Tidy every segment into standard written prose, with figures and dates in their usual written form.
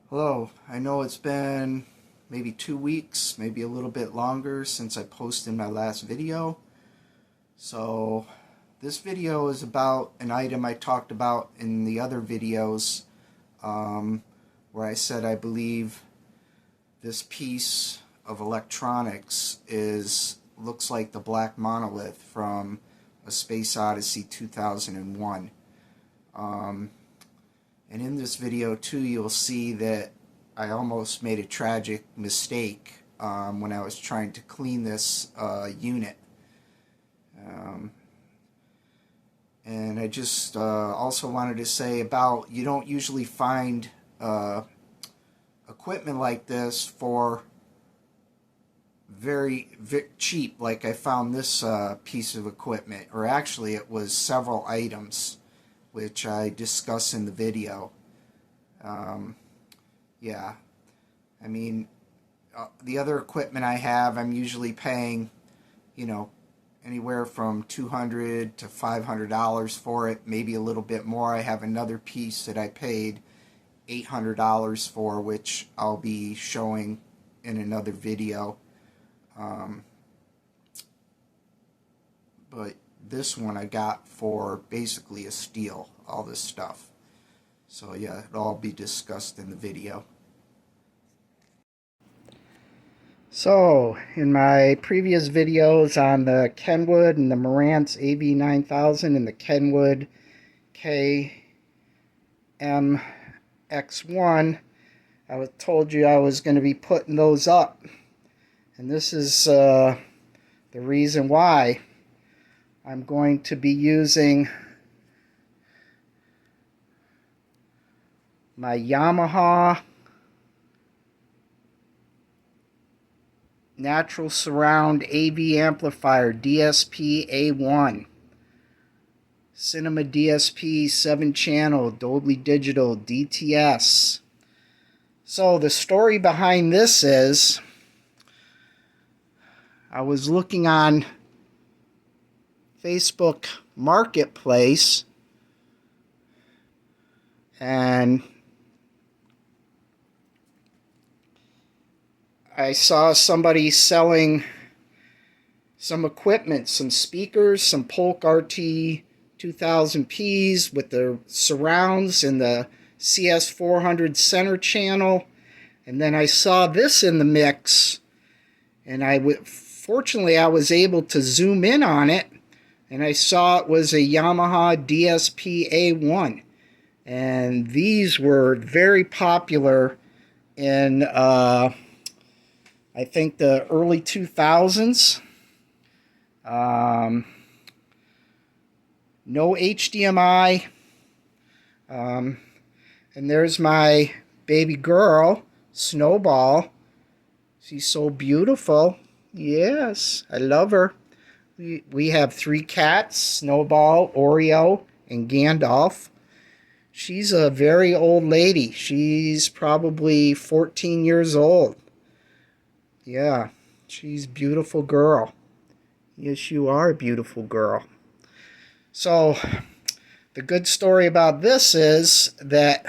Hello, I know it's been maybe 2 weeks, maybe a little bit longer since I posted my last video. So this video is about an item I talked about in the other videos, where I said I believe this piece of electronics looks like the Black Monolith from A Space Odyssey 2001. And in this video too, you'll see that I almost made a tragic mistake when I was trying to clean this unit. And I just also wanted to say about, you don't usually find equipment like this for very cheap, like I found this piece of equipment, or actually it was several items which I discuss in the video. Yeah, I mean, the other equipment I have, I'm usually paying, anywhere from $200 to $500 for it, maybe a little bit more. I have another piece that I paid $800 for, which I'll be showing in another video. But this one I got for basically a steal, all this stuff. So yeah, it'll all be discussed in the video. So, in my previous videos on the Kenwood and the Marantz AV9000 and the Kenwood KMX1, I told you I was going to be putting those up. And this is the reason why. I'm going to be using my Yamaha Natural Surround AV Amplifier DSP-A1. Cinema DSP 7-channel Dolby Digital DTS. So the story behind this is, I was looking on Facebook Marketplace, and I saw somebody selling some equipment, some speakers, some Polk RT 2000Ps with the surrounds and the CS400 center channel. And then I saw this in the mix, and fortunately I was able to zoom in on it, and I saw it was a Yamaha DSP-A1. And these were very popular in I think the early 2000s. No HDMI. And there's my baby girl, Snowball. She's so beautiful. Yes, I love her. We have 3 cats, Snowball, Oreo, and Gandalf. She's a very old lady. She's probably 14 years old. Yeah, she's a beautiful girl. Yes, you are a beautiful girl. So, the good story about this is that,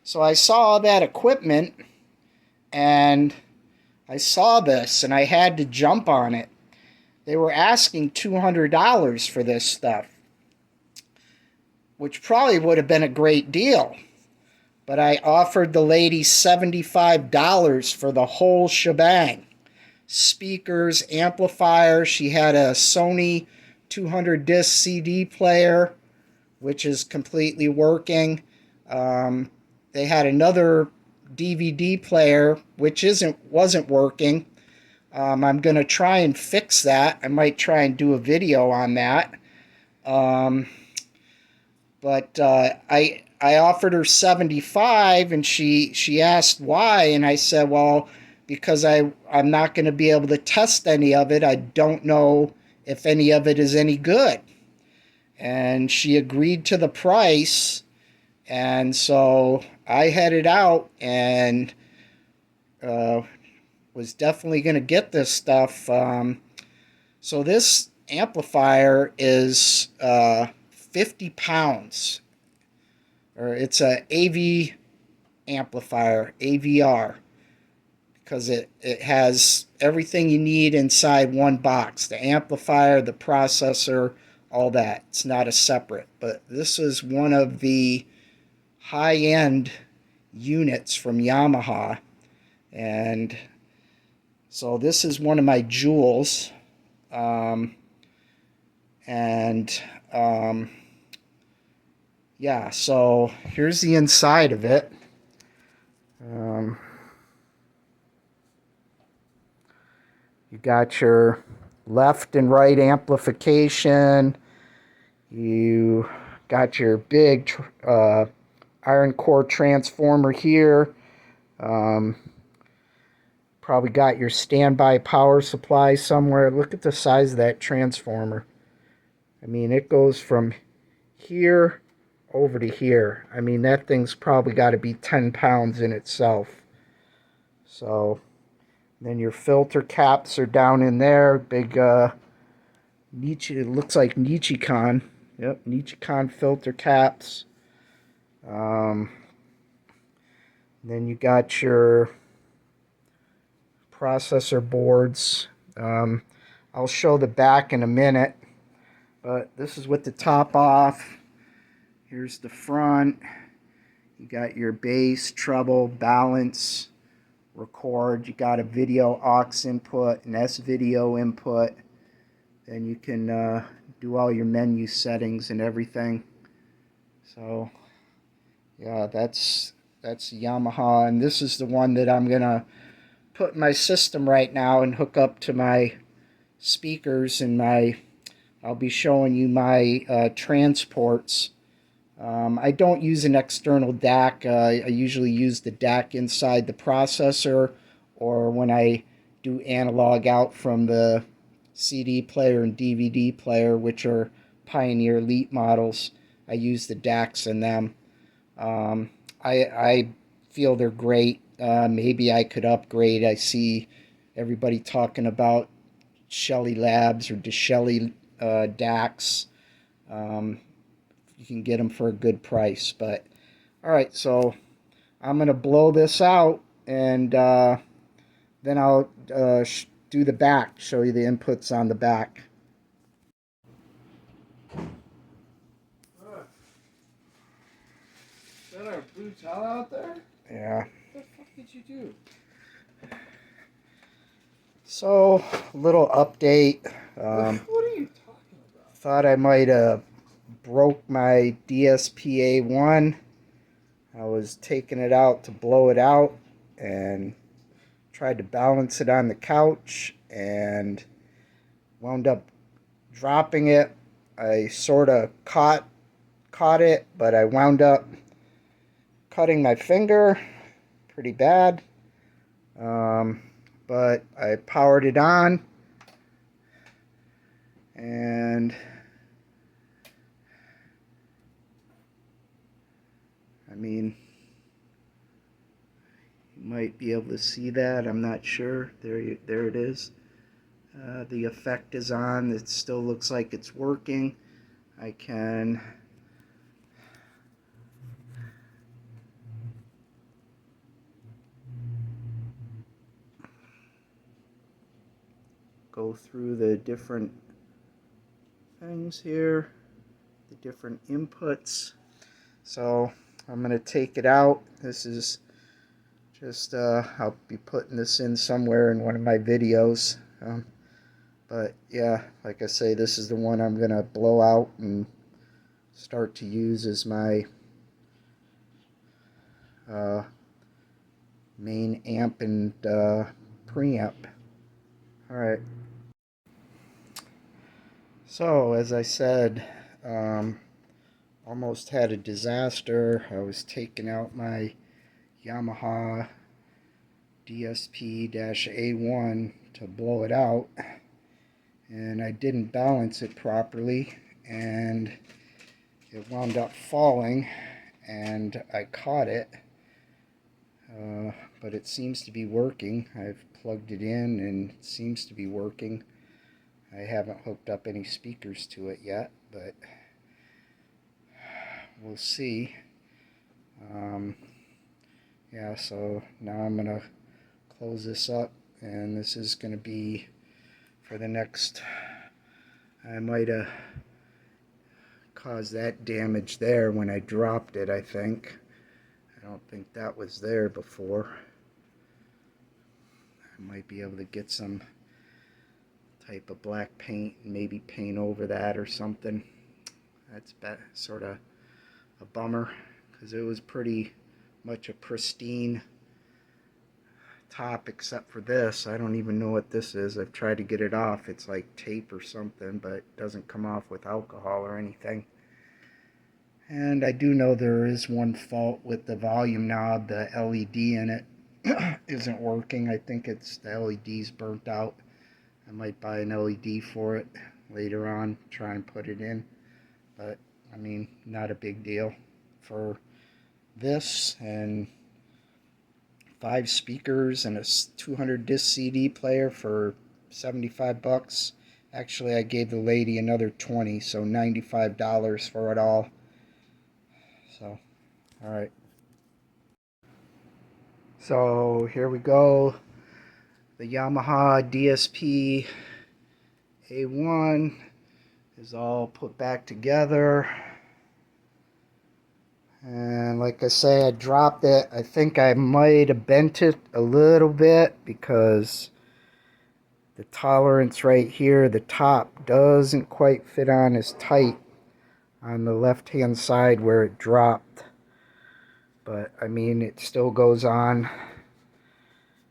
so I saw that equipment, and I saw this, and I had to jump on it. They were asking $200 for this stuff, which probably would have been a great deal. But I offered the lady $75 for the whole shebang. Speakers, amplifier. She had a Sony 200 disc CD player, which is completely working. They had another DVD player which wasn't working. I'm gonna try and fix that. I might try and do a video on that. But I offered her 75, and she asked why, and I said, well, because I'm not going to be able to test any of it. I don't know if any of it is any good. And she agreed to the price, and so I headed out and was definitely going to get this stuff. So this amplifier is 50 pounds. Or it's a AV amplifier, AVR, because it has everything you need inside one box. The amplifier, the processor, all that. It's not a separate. But this is one of the high-end units from Yamaha. And so this is one of my jewels. And yeah, so here's the inside of it. You got your left and right amplification. You got your big iron core transformer here. Probably got your standby power supply somewhere. Look at the size of that transformer. I mean, it goes from here over to here. I mean, that thing's probably got to be 10 pounds in itself. So then your filter caps are down in there. Big Nietzsche, it looks like Nichicon. Yep, Nichicon filter caps. Then you got your processor boards. I'll show the back in a minute, but this is with the top off. Here's the front. You got your bass, treble, balance, record. You got a video aux input, an S-video input. Then you can do all your menu settings and everything. So yeah, that's Yamaha, and this is the one that I'm gonna put in my system right now and hook up to my speakers and I'll be showing you my transports. I don't use an external DAC. I usually use the DAC inside the processor, or when I do analog out from the CD player and DVD player, which are Pioneer Elite models, I use the DACs in them. I feel they're great. Maybe I could upgrade. I see everybody talking about Shelly Labs or DeShelly DACs. You can get them for a good price. But alright, so I'm going to blow this out, and then I'll do the back, show you the inputs on the back. Is that our blue towel out there? Yeah. What the fuck did you do? So, a little update. What are you talking about? Thought I might have broke my DSP-A1. I was taking it out to blow it out and tried to balance it on the couch and wound up dropping it. I sort of caught it, but I wound up cutting my finger pretty bad. But I powered it on, and I mean, you might be able to see that. I'm not sure. There it is. The effect is on. It still looks like it's working. I can go through the different things here, the different inputs. So I'm going to take it out. This is just, I'll be putting this in somewhere in one of my videos. But yeah, like I say, this is the one I'm going to blow out and start to use as my main amp and preamp. Alright. So, as I said, almost had a disaster. I was taking out my Yamaha DSP-A1 to blow it out, and I didn't balance it properly, and it wound up falling, and I caught it, but it seems to be working. I've plugged it in and it seems to be working. I haven't hooked up any speakers to it yet, but we'll see. yeah, so now I'm gonna close this up, and this is gonna be for the next. I might have caused that damage there when I dropped it, I think. I don't think that was there before. I might be able to get some type of black paint and maybe paint over that or something. That's sort of a bummer, because it was pretty much a pristine top except for this. I don't even know what this is. I've tried to get it off. It's like tape or something, but it doesn't come off with alcohol or anything. And I do know there is one fault with the volume knob. The LED in it isn't working. I think it's the LED's burnt out. I might buy an LED for it later on, try and put it in. But, I mean, not a big deal for this and 5 speakers and a 200 disc CD player for 75 bucks. Actually, I gave the lady another 20, so $95 for it all. So, all right. So here we go. The Yamaha DSP-A1 is all put back together. And like I say, I dropped it. I think I might have bent it a little bit because the tolerance right here, the top, doesn't quite fit on as tight on the left hand side where it dropped. But I mean, it still goes on,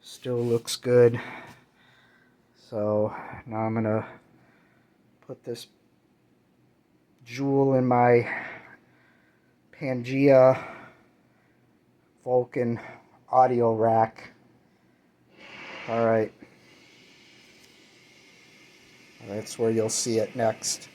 still looks good. So now I'm gonna put this jewel in my Pangea Vulcan audio rack. Alright, that's where you'll see it next.